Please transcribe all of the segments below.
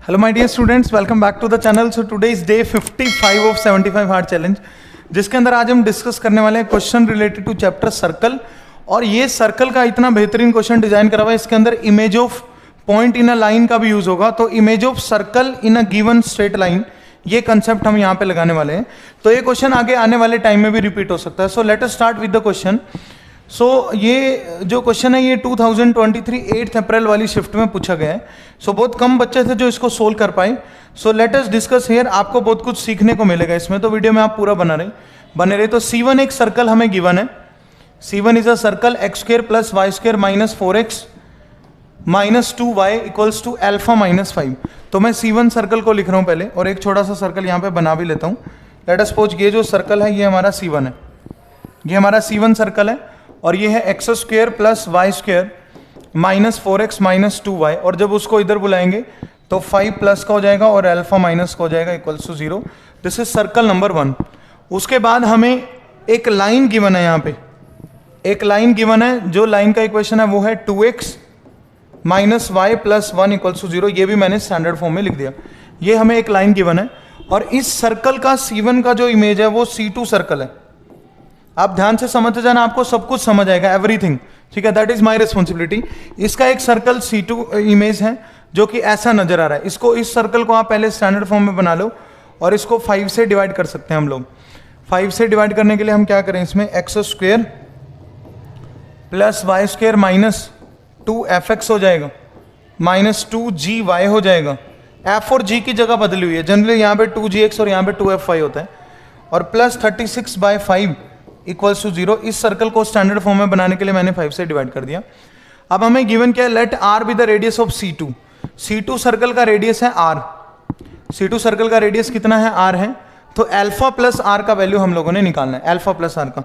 Hello my dear students, welcome back to the channel. So today is day 55 of 75 hard challenge, जिसके अंदर आज हम discuss करने वाले हैं question related to chapter circle. और ये सर्कल का इतना बेहतरीन क्वेश्चन डिजाइन करा हुआ है, इसके अंदर image of point in a line का भी यूज होगा। तो image of circle in a given straight line, ये कंसेप्ट हम यहाँ पे लगाने वाले हैं। तो ये क्वेश्चन आगे आने वाले टाइम में भी रिपीट हो सकता है। So let us start with the question. So ये जो क्वेश्चन है ये 2023 8 अप्रैल वाली शिफ्ट में पूछा गया है। सो बहुत कम बच्चे थे जो इसको सोल्व कर पाए। सो लेट अस डिस्कस हियर। आपको बहुत कुछ सीखने को मिलेगा इसमें, तो वीडियो में आप पूरा बने रहे। तो C1 एक सर्कल हमें गिवन है। C1 is a circle x² + y² - 4x - 2y = alpha -5। तो मैं C1 सर्कल को लिख रहा हूँ पहले, और एक छोटा सा सर्कल यहाँ पे बना भी लेता हूँ। लेट अस सपोज ये जो सर्कल है ये हमारा C1 है, ये हमारा C1 सर्कल है, और ये है x² + y² - 4x - 2y। और जब उसको इधर बुलाएंगे तो 5 प्लस का हो जाएगा और अल्फा माइनस का हो जाएगा = 0। This is circle number 1। उसके बाद हमें एक लाइन गिवन है, यहाँ पे एक लाइन गिवन है। जो लाइन का इक्वेशन है वो है 2x - y + 1 = 0। ये भी मैंने स्टैंडर्ड फॉर्म में लिख दिया। ये हमें एक लाइन गिवन है, और इस सर्कल का C1 का जो इमेज है वो C2 सर्कल है। आप ध्यान से समझ जाना, आपको सब कुछ समझ आएगा, एवरीथिंग, ठीक है। That is my responsibility. इसका एक सर्कल C2 इमेज है जो कि ऐसा नजर आ रहा है। इसको, इस सर्कल को आप पहले स्टैंडर्ड फॉर्म में बना लो, और इसको 5 से डिवाइड कर सकते हैं हम लोग। 5 से डिवाइड करने के लिए हम क्या करें, इसमें x² + y² - 2fx हो जाएगा, -2gy हो जाएगा। f और g की जगह बदली हुई है, जनरली यहाँ पे 2gx और यहाँ पे 2fy होता है, और +36/5 = 0। इस सर्कल को स्टैंडर्ड फॉर्म में बनाने के लिए मैंने 5 से डिवाइड कर दिया। अब हमें गिवन क्या है, let r be the radius of C2। C2 circle का रेडियस है r। C2 सर्कल का रेडियस कितना है, r है। तो अल्फा प्लस r का वैल्यू हम लोगों ने निकालना है, अल्फा प्लस r का।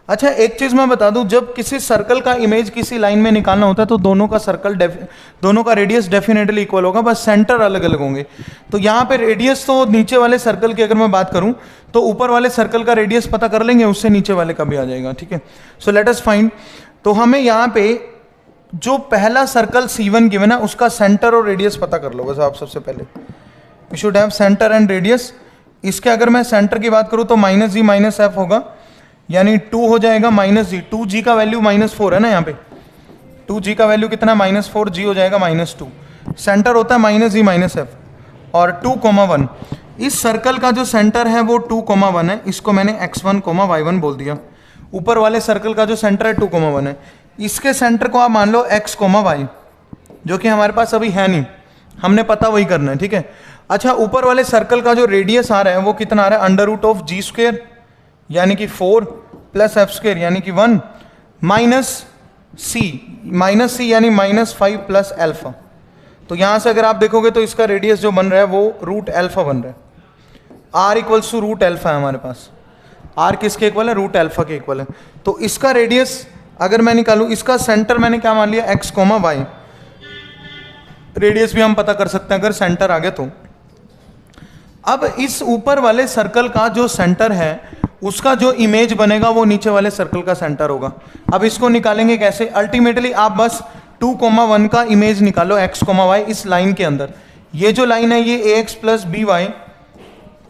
अच्छा, एक चीज मैं बता दूं, जब किसी सर्कल का इमेज किसी लाइन में निकालना होता है तो दोनों का रेडियस डेफिनेटली इक्वल होगा, बस सेंटर अलग अलग होंगे। तो यहाँ पे रेडियस तो नीचे वाले सर्कल की अगर मैं बात करूं तो ऊपर वाले सर्कल का रेडियस पता कर लेंगे, उससे नीचे वाले का भी आ जाएगा, ठीक है। So let us find. तो हमें यहाँ पे जो पहला सर्कल C1 गिवन है उसका सेंटर और रेडियस पता कर लो बस आप। सबसे पहले you should have centre and radius. इसके अगर मैं सेंटर की बात करूं तो -g - f होगा, यानी 2 हो जाएगा -g। 2g का वैल्यू -4 है ना, यहाँ पे 2g का वैल्यू कितना, -4g हो जाएगा -2। सेंटर होता है -g - f, और 2, 1। इस सर्कल का जो सेंटर है वो 2, 1 है। इसको मैंने x1, y1 बोल दिया। ऊपर वाले सर्कल का जो सेंटर है 2, 1 है। इसके सेंटर को आप मान लो x, y, जो कि हमारे पास अभी है नहीं, हमने पता वही करना है, ठीक है। अच्छा, ऊपर वाले सर्कल का जो रेडियस आ रहा है वो कितना आ रहा है, √g², यानी कि 4 + f² यानी कि 1 - c यानी -5 + अल्फा। तो यहां से अगर आप देखोगे तो इसका रेडियस जो बन रहा है वो √α बन रहा है। r = √α है हमारे पास। r किसके इक्वल है, √α के इक्वल है। तो इसका रेडियस अगर मैं निकालूं, इसका सेंटर मैंने क्या मान लिया, x, y। रेडियस भी हम पता कर सकते हैं अगर सेंटर आ गया तो। अब इस ऊपर वाले सर्कल का जो सेंटर है उसका जो इमेज बनेगा वो नीचे वाले सर्कल का सेंटर होगा। अब इसको निकालेंगे कैसे, अल्टीमेटली आप बस 2, 1 का इमेज निकालो x, y इस लाइन के अंदर। ये जो लाइन है ये ax + by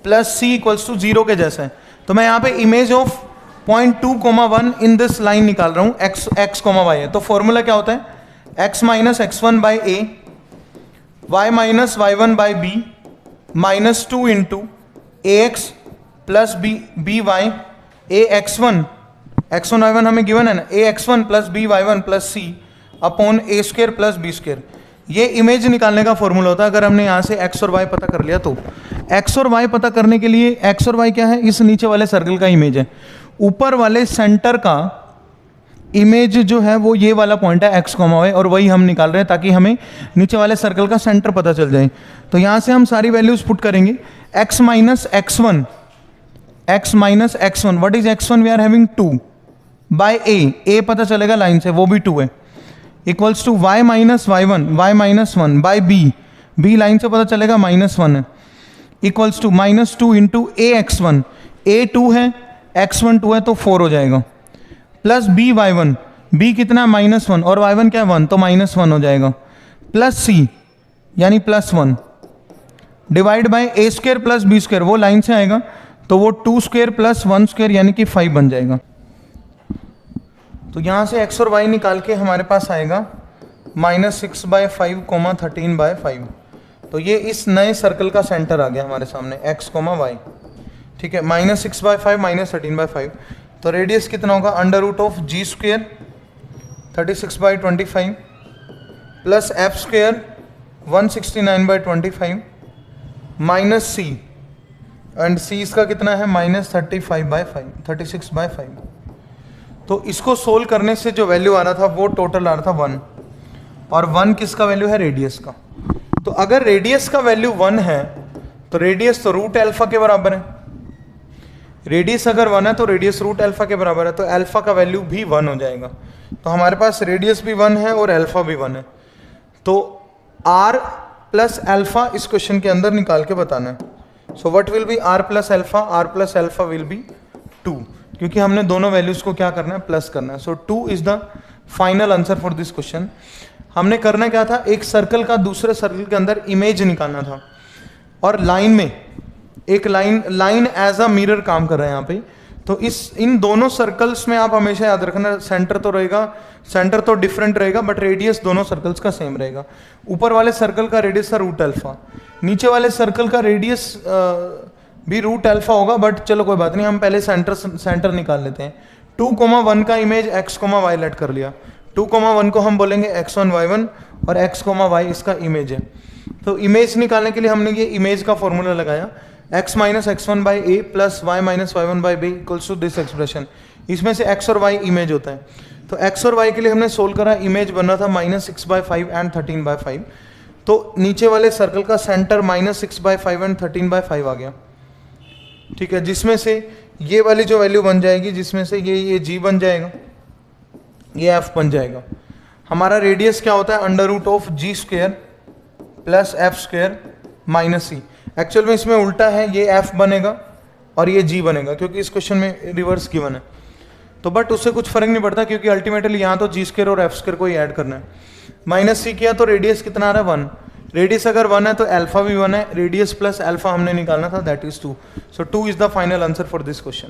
+ c = 0 के जैसा है। तो मैं यहाँ पे image of point 2, 1 in this line निकाल रहा हूँ, x, y है। तो फॉर्मूला क्या होता है, x - x1 / a, y - y1 / b, -2 × ax + by, ax1, y1 हमें गिवन है ना, ax1 + by1 + c upon a² + b²। ये इमेज निकालने का फॉर्मूला होता है। अगर हमने यहाँ से x और y पता कर लिया तो x और y पता करने के लिए, x और y क्या है, इस नीचे वाले सर्कल का इमेज है। ऊपर वाले सेंटर का इमेज जो है वो ये वाला पॉइंट है x, y, और वही हम निकाल रहे हैं ताकि हमें नीचे वाले सर्कल का सेंटर पता चल जाए। तो यहाँ से हम सारी वैल्यूज पुट करेंगे। x - x1, what is x1, we are having 2 by a पता चलेगा लाइन से, वो भी 2 है, equals to y - y1, y - 1 by b line से पता चलेगा -1 है, इक्वल्स टू -2 × ax1, a 2 है, x1 2 है तो 4 हो जाएगा, प्लस by1, b कितना -1 और y1 क्या है 1 तो -1 हो जाएगा, प्लस c यानी +1 divide by A square plus B square, वो लाइन से आएगा तो वो 2 स्क्वायर प्लस 1 स्क्वायर यानी कि 5 बन जाएगा। तो यहाँ से x और y निकाल के हमारे पास आएगा -6/5, 13/5। तो ये इस नए सर्कल का सेंटर आ गया हमारे सामने x, y। ठीक है, -6/5 -13/5। तो रेडियस कितना होगा, √g² 36/25 plus f² 169/25 minus c, and c इसका कितना है -36/5। तो इसको सोल्व करने से जो वैल्यू आ रहा था वो टोटल आ रहा था 1, और 1 किसका वैल्यू है, रेडियस का। तो अगर रेडियस का वैल्यू 1 है तो रेडियस तो √α के बराबर है। रेडियस अगर 1 है तो रेडियस √α के बराबर है, तो अल्फा का वैल्यू भी 1 हो जाएगा। तो हमारे पास रेडियस भी 1 है और अल्फा भी 1 है। तो r प्लस अल्फा इस क्वेश्चन के अंदर निकाल के बताना है। So what will be r plus alpha, r plus alpha will be 2, क्योंकि हमने दोनों वैल्यूज को क्या करना है, प्लस करना है। सो 2 is the final answer for this question. हमने करना क्या था, एक सर्कल का दूसरे सर्कल के अंदर इमेज निकालना था, और लाइन में एक लाइन एज अ मिरर काम कर रहा है यहाँ पे। तो इन दोनों सर्कल्स में आप हमेशा याद रखना, सेंटर तो डिफरेंट रहेगा बट रेडियस दोनों सर्कल्स का सेम रहेगा। ऊपर वाले सर्कल का रेडियस था √α, नीचे वाले सर्कल का रेडियस भी √α होगा, बट चलो कोई बात नहीं, हम पहले सेंटर निकाल लेते हैं। 2,1 का इमेज x, y लेट कर लिया। 2,1 को हम बोलेंगे x1 y1 और x, y इसका इमेज है। तो इमेज निकालने के लिए हमने ये इमेज का फॉर्मूला लगाया, x - x1/a plus y - y1/b equals to this expression. इसमें से x और y इमेज होता है। तो x और y के लिए हमने सोल्व करा, इमेज बन रहा था -6/5 एंड 13/5। तो नीचे वाले सर्कल का सेंटर -6/5 एंड 13/5 आ गया। ठीक है, जिसमें से ये वाली जो वैल्यू बन जाएगी, जिसमें से ये g बन जाएगा, ये f बन जाएगा। हमारा रेडियस क्या होता है, √g² plus f² minus c। Actual में इसमें उल्टा है, ये f बनेगा और ये g बनेगा, क्योंकि इस क्वेश्चन में रिवर्स गिवन है। तो बट उससे कुछ फर्क नहीं पड़ता, क्योंकि अल्टीमेटली यहाँ तो g² और f² को ही ऐड करना है। माइनस c किया तो रेडियस कितना आ रहा है, 1। रेडियस अगर 1 है तो अल्फा भी 1 है, रेडियस प्लस अल्फा हमने निकालना था, that is 2। So 2 is the final answer for this question.